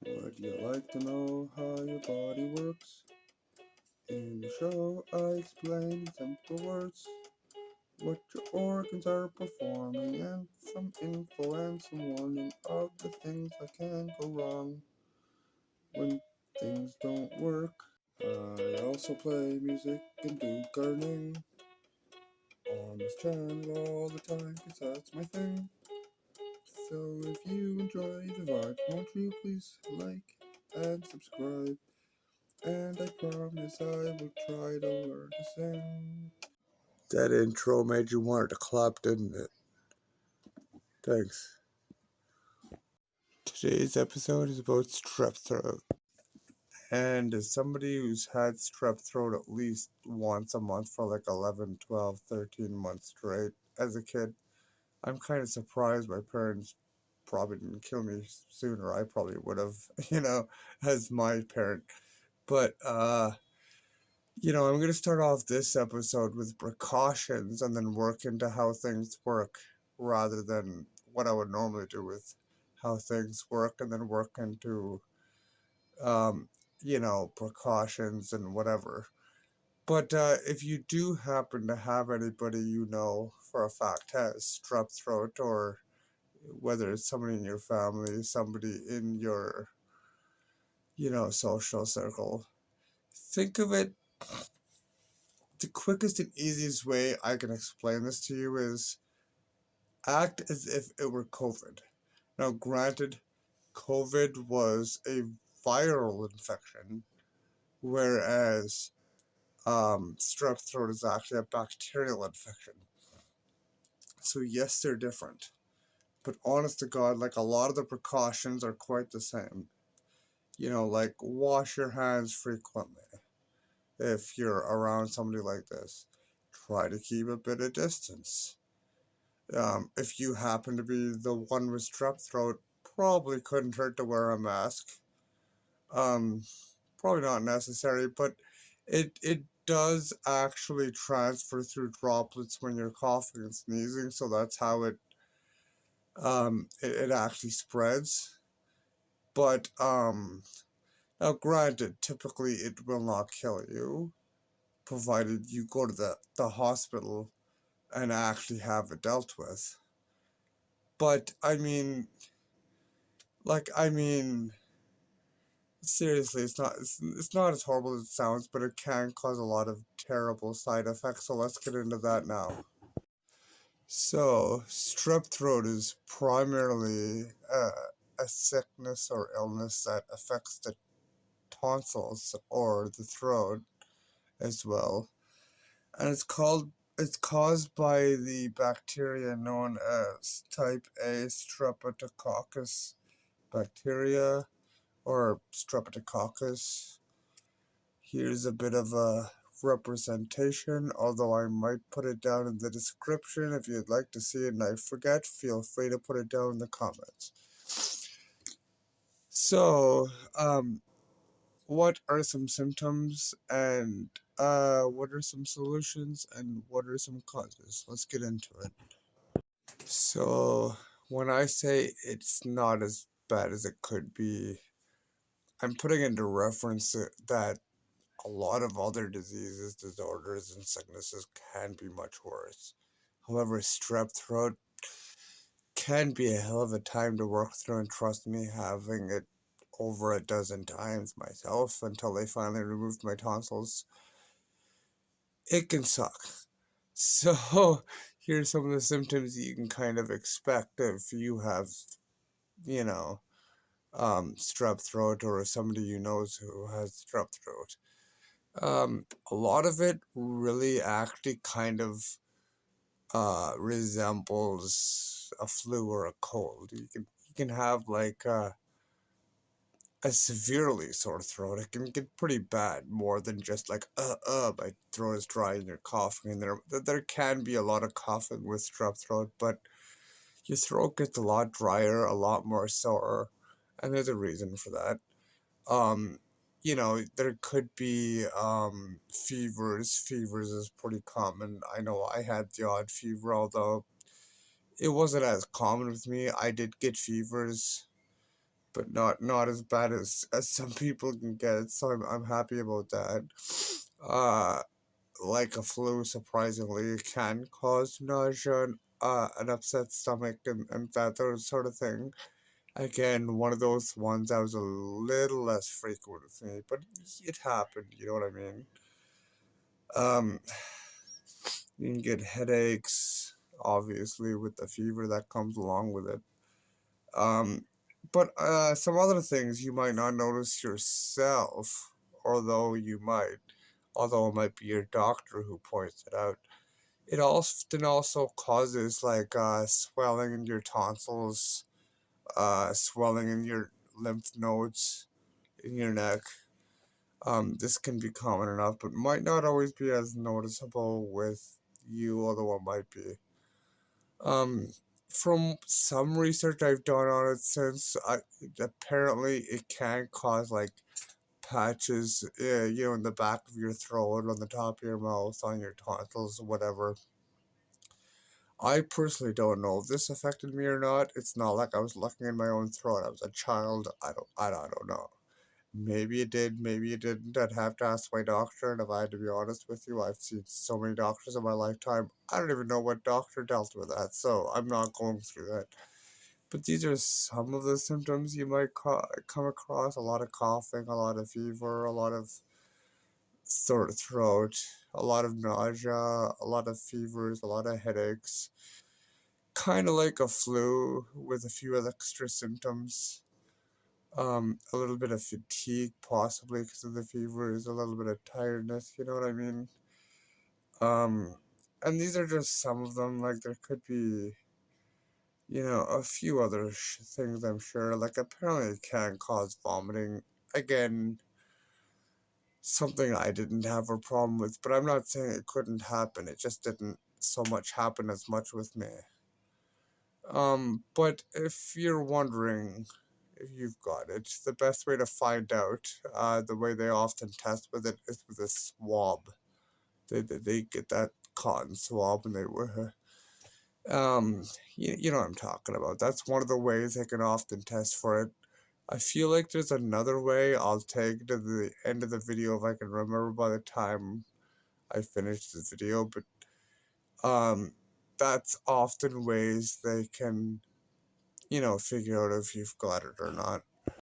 Would you like to know how your body works? In the show, I explain in simple words what your organs are performing and some info and some warning of the things that can go wrong when things don't work. I also play music and do gardening on this channel all the time because that's my thing. So if you enjoy the vibe, won't you please like and subscribe? And I promise I will try to learn to sing. That intro made you want to clap, didn't it? Thanks. Today's episode is about strep throat. And as somebody who's had strep throat at least once a month for like 11, 12, 13 months straight as a kid, I'm kind of surprised my parents probably didn't kill me sooner. I probably would have, as my parent. But I'm going to start off this episode with precautions and then work into how things work rather than what I would normally do with how things work and then work into, um, precautions and whatever. But if you do happen to have anybody you know for a fact has strep throat, or whether it's somebody in your family, somebody in your, social circle, think of it. The quickest and easiest way I can explain this to you is act as if it were COVID. Now, granted, COVID was a viral infection, whereas strep throat is actually a bacterial infection. So, yes, they're different. But honest to God, like a lot of the precautions are quite the same. Like wash your hands frequently if you're around somebody like this. Try to keep a bit of distance. If you happen to be the one with strep throat, probably couldn't hurt to wear a mask. Um, Probably not necessary, but it does actually transfer through droplets when you're coughing and sneezing, so that's how it actually spreads. But now granted, typically it will not kill you, provided you go to the hospital and actually have it dealt with. But I mean, seriously, it's not as horrible as it sounds, but it can cause a lot of terrible side effects. So let's get into that now. So strep throat is primarily a sickness or illness that affects the tonsils or the throat as well, and it's caused by the bacteria known as type A Streptococcus bacteria or Streptococcus. Here's a bit of a representation, although I might put it down in the description if you'd like to see it and I forget, feel free to put it down in the comments. So, what are some symptoms and what are some solutions and what are some causes? Let's get into it. So, when I say it's not as bad as it could be, I'm putting into reference that a lot of other diseases, disorders, and sicknesses can be much worse. However, strep throat can be a hell of a time to work through, and trust me, having it over a dozen times myself until they finally removed my tonsils, it can suck. So, here's some of the symptoms that you can kind of expect if you have, you know, strep throat or somebody you know who has strep throat. A lot of it really actually kind of resembles a flu or a cold. You can have like a severely sore throat. It can get pretty bad, more than just like my throat is dry and you're coughing. And there can be a lot of coughing with strep throat, but your throat gets a lot drier, a lot more sore, and there's a reason for that. Um, there could be fevers. Fevers is pretty common. I know I had the odd fever, although it wasn't as common with me. I did get fevers, but not as bad as some people can get. So I'm happy about that. Uh, like a flu, surprisingly, can cause nausea, and, an upset stomach, and that sort of thing. Again, one of those ones that was a little less frequent with me, but it happened. You know what I mean? Um, you can get headaches, obviously, with the fever that comes along with it. Um, but some other things you might not notice yourself, although it might be your doctor who points it out. It often also causes like swelling in your tonsils, swelling in your lymph nodes in your neck. This can be common enough, but might not always be as noticeable with you, although it might be. Um, from some research I've done on it since, apparently it can cause like patches, in the back of your throat, on the top of your mouth, on your tonsils, whatever. I personally don't know if this affected me or not. It's not like I was looking in my own throat. I was a child. I don't know. Maybe it did, maybe it didn't. I'd have to ask my doctor, and if I had to be honest with you, I've seen so many doctors in my lifetime. I don't even know what doctor dealt with that, so I'm not going through that. But these are some of the symptoms you might come across: a lot of coughing, a lot of fever, a lot of sore throat, a lot of nausea, a lot of fevers, a lot of headaches. Kind of like a flu with a few other extra symptoms. A little bit of fatigue, possibly because of the fevers, a little bit of tiredness, you know what I mean? Um, and these are just some of them. Like, there could be, a few other things, I'm sure. Like, apparently it can cause vomiting. Again, something I didn't have a problem with, but I'm not saying it couldn't happen. It just didn't so much happen as much with me. But if you're wondering if you've got it, the best way to find out, the way they often test with it is with a swab. They get that cotton swab and um, you know what I'm talking about. That's one of the ways they can often test for it. I feel like there's another way I'll take to the end of the video if I can remember by the time I finish the video, but um, that's often ways they can figure out if you've got it or not.